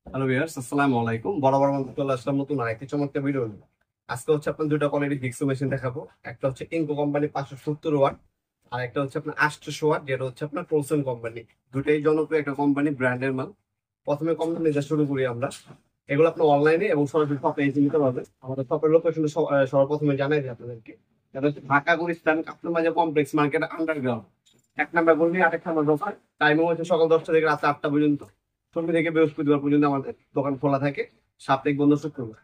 Hello viewers, আসসালামু আলাইকুম। বরাবর মতো চলে আসলাম নতুন আরেকটি চমৎকার ভিডিও নিয়ে। আজকে হচ্ছে আপনার দুটো কোয়ালিটি ডিক্সো মেশিন দেখাবো। একটা হচ্ছে ইনকো কোম্পানি 570 ওয়াট, আর একটা হচ্ছে আপনার 800 ওয়াট, যেটা হচ্ছে আপনার প্রোসেন কোম্পানি। দুটাই জনপ্রিয় একটা কোম্পানি, ব্র্যান্ডের মাল। প্রথমে কোম্পানি যা শুরু করি আমরা, এগুলো আপনার অনলাইনে এবং সরাসরি শপে এসে নিতে পারবেন। আমাদের শপের লোকেশন সর্বপ্রথমে জানাই দিই আপনাদেরকে। এটা হচ্ছে ঢাকা গুলিস্তান কাপ্তান বাজার কমপ্লেক্স মার্কেট আন্ডারগ্রাউন্ড, 1 নম্বর গলি, 8 নম্বর দোকান। টাইম হচ্ছে সকাল 10টা থেকে রাত 8টা পর্যন্ত। সোমবার থেকে বৃহস্পতিবার পর্যন্ত আমাদের দোকান খোলা থাকে, সাপ্তাহিক বন্ধ শুক্রবার।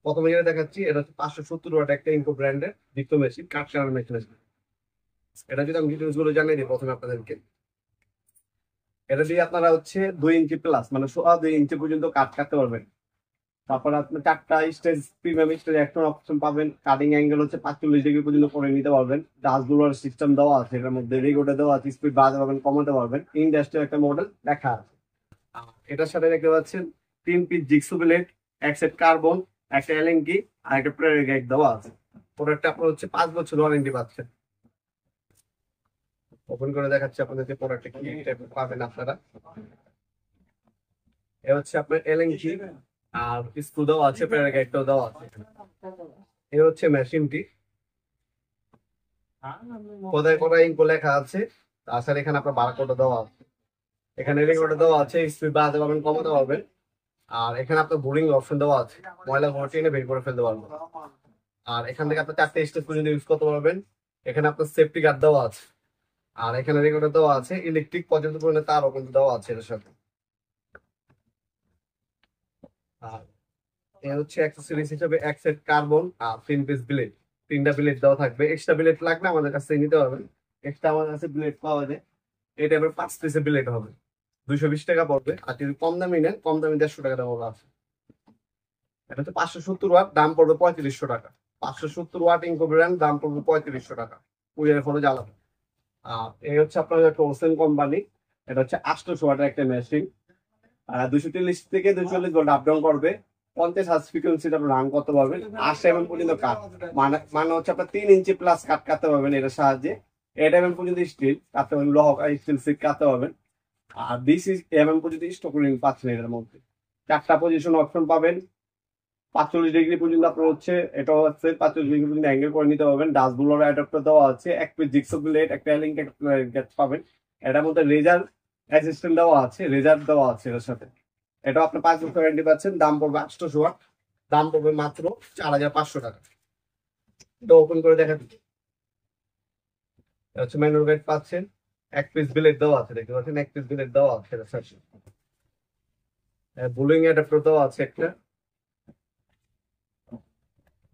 প্রথমে যেটা দেখাচ্ছি, এটা হচ্ছে 570 ওয়াট একটা ইনকো ব্র্যান্ডের ডিক্সো মেশিন, কাঠ কাটার মেশিন আছে। এটা যদি আমি ডিটেলস গুলো জানিয়ে দিই প্রথমে আপনাদেরকে। এটা দিয়ে আপনারা হচ্ছে 2 ইঞ্চি প্লাস, মানে 2.5 ইঞ্চি পর্যন্ত কাঠ কাটতে পারবেন। তারপর আপনার 4টা স্টেজ, প্রিমিয়াম স্টেজ একটা অপশন পাবেন। কাটিং অ্যাঙ্গেল হচ্ছে 45 ডিগ্রি পর্যন্ত করে নিতে পারবেন। ডাস্টগুলোর সিস্টেম দেওয়া আছে, এটার মধ্যে রেগুলেটর দেওয়া আছে, স্পিড বাড়াতে পারবেন, কমাতে পারবেন। ইন্ডাস্ট্রিয়াল একটা মডেল দেখা আছে। এটার সাথে দেখতে পাচ্ছেন 3 পিস জিগসু প্লেট, এক সেট কার্বন, একটা এলএনকি, আর একটা প্রেয়ার গাইড দেওয়া আছে। প্রোডাক্টটা আপনার হচ্ছে 5 বছর ওয়ারেন্টি পাচ্ছেন। ওপেন করে দেখাচ্ছি আপনাদেরকে প্রোডাক্টটা কি টাইপের পাবেন আপনারা। এ হচ্ছে আপনার এলএনকি, আর স্ক্রু দেওয়া আছে, প্রেয়ার গাইডটাও দেওয়া আছে। এ হচ্ছে মেশিনটি, কোথায় কোথায় ইনকো লেখা আছে। তাছাড়া এখানে আপনার বারকোড দেওয়া আছে, এখানে রেকর্ড দেওয়া আছে, স্পিড বাড়াতে পারবেন, কমাতে পারবেন। আর এখানে আপনার বোরিং অপশন দেওয়া আছে, ময়লা ঘর টেনে বের করে ফেলতে পারবেন। আর এখান থেকে আপনার 4টে স্টেজ পর্যন্ত ইউজ করতে পারবেন। এখানে আপনার সেফটি গার্ড দেওয়া আছে, আর এখানে রেকর্ডার দেওয়া আছে, ইলেকট্রিক পর্যন্ত পরিমাণে তারও কিন্তু দেওয়া আছে এর সাথে। আর এ হচ্ছে অ্যাক্সেসরিজ হিসেবে এক সেট কার্বন আর 3 পিস ব্লেড, 3টা ব্লেড দেওয়া থাকবে। এক্সট্রা ব্লেড লাগলে আমাদের কাছ থেকে নিতে পারবেন। এক্সট্রা আমাদের কাছে ব্লেড পাওয়া যায়, এই টাইপের 5 পিসের ব্লেড হবে, 220 টাকা পড়বে। আর যদি কম দামি নেন, কম দামি 150 টাকা দাম আছে। এটা হচ্ছে 570 ওয়াট, দাম পড়বে 3500 টাকা। 570 ওয়াট ইনকো ব্র্যান্ড, দাম পড়বে 3500 টাকা, কুরিয়ার খরচ আলাদা। আর এই হচ্ছে আপনার টোলসেন কোম্পানি, এটা হচ্ছে 800 ওয়াটের একটা মেশিন। 230 থেকে 240 ভোল্ট আপ ডাউন করবে। 50 হার্জ ফ্রিকোয়েন্সিতে আপনি রান করতে পারবেন। 8 mm পর্যন্ত কাট, মানে হচ্ছে আপনার 3 ইঞ্চি প্লাস কাট কাটতে পারবেন এটার সাহায্যে। 8 mm পর্যন্ত স্টিল কাটতে পারবেন, লহ স্টিল সিট কাটতে পারবেন। আর 20 mm পর্যন্ত স্টক পাচ্ছেন এটার মধ্যে। 4টা পজিশন অপশন পাবেন। 45 ডিগ্রি পর্যন্ত আপনার হচ্ছে, এটা হচ্ছে 45 ডিগ্রি পর্যন্ত অ্যাঙ্গেল করে নিতে পারবেন। ডাস্টগুলোর অ্যাডাপ্টার দেওয়া আছে, এক পিস জিগসো প্লেট, একটা লিঙ্ক, একটা পাবেন। এটার মধ্যে রেজার অ্যাসিস্ট্যান্ট দেওয়া আছে, রেজার দেওয়া আছে এর সাথে। এটা আপনি 5 বছর ওয়ারেন্টি পাচ্ছেন। দাম পড়বে 800 ওয়াট, দাম পড়বে মাত্র 4500 টাকা। এটা ওপেন করে দেখা দিচ্ছি। এটা হচ্ছে ম্যানুয়াল গাইড পাচ্ছেন, এক পিস বিলেট দেওয়া আছে, দেখতে পাচ্ছেন এক পিস বিলেট দেওয়া আছে এটার সাথে। বুলিং অ্যাডাপ্টার দেওয়া আছে একটা।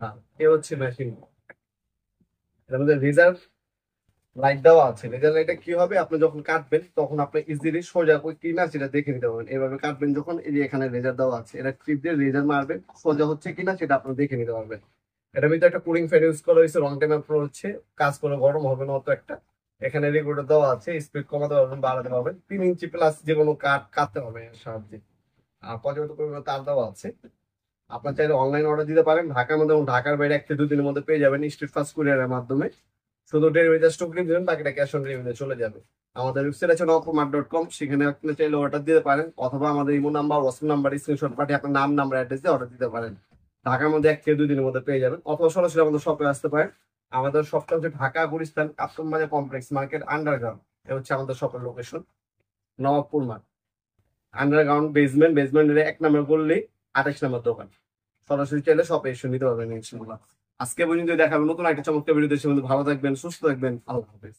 হ্যাঁ, এ হচ্ছে মেশিন। এর মধ্যে রিজার্ভ লাইট দেওয়া আছে। লেজার লাইটটা কি হবে, আপনি যখন কাটবেন তখন আপনি ইজিলি সোজা করে কিনা সেটা দেখে নিতে পারবেন। এভাবে কাটবেন যখন, এই যে এখানে লেজার দেওয়া আছে, এটা ক্লিপ দিয়ে লেজার মারবেন, সোজা হচ্ছে কিনা সেটা আপনি দেখে নিতে পারবেন। এটার ভিতরে একটা কুলিং ফ্যান ইউজ করা হয়েছে, রং টাইম আপনার হচ্ছে কাজ করে গরম হবে না অত একটা। এখানে রেগুলেটর দেওয়া আছে, স্পিড কমাতে পারবেন, বাড়াতে পারবেন। 3 ইঞ্চি প্লাস যে কোনো কাট কাটতে হবে এর সাহায্যে। আর পর্যাপ্ত পরিমাণে তার দেওয়া আছে। আপনার চাইলে অনলাইন অর্ডার দিতে পারেন, ঢাকার মধ্যে এবং ঢাকার বাইরে 1 থেকে 2 দিনের মধ্যে পেয়ে যাবেন স্ট্রিট ফাস্ট কুরিয়ারের মাধ্যমে। শুধু ডেলিভারি চার্জ টুকরি দিবেন, বাকিটা ক্যাশ অন ডেলিভারিতে চলে যাবে। আমাদের ওয়েবসাইট আছে নকমার্ট.com, সেখানে আপনি চাইলে অর্ডার দিতে পারেন, অথবা আমাদের imo number, WhatsApp number screenshot পাঠিয়ে আপনার নাম, নাম্বার, অ্যাড্রেস দিয়ে অর্ডার দিতে পারেন। ঢাকার মধ্যে 1 থেকে 2 দিনের মধ্যে পেয়ে যাবেন, অথবা সরাসরি আমাদের শপে আসতে পারেন। আমাদের শপটা হচ্ছে ঢাকা গুলিস্তান কাপ্তান বাজার কমপ্লেক্স মার্কেট আন্ডারগ্রাউন্ড। এটা হচ্ছে আমাদের শপের location, Nawabpur mart underground basement, বেসমেন্টের 1 নম্বর বললেই 28 নম্বর দোকান। সরাসরি চাইলে শপে এসে নিতে পারবেন ইনশাআল্লাহ। আজকে পর্যন্ত দেখাবেন নতুন একটা চমৎকার ভিডিও। দেশে ভালো থাকবেন, সুস্থ থাকবেন, আল্লাহ হাফেজ।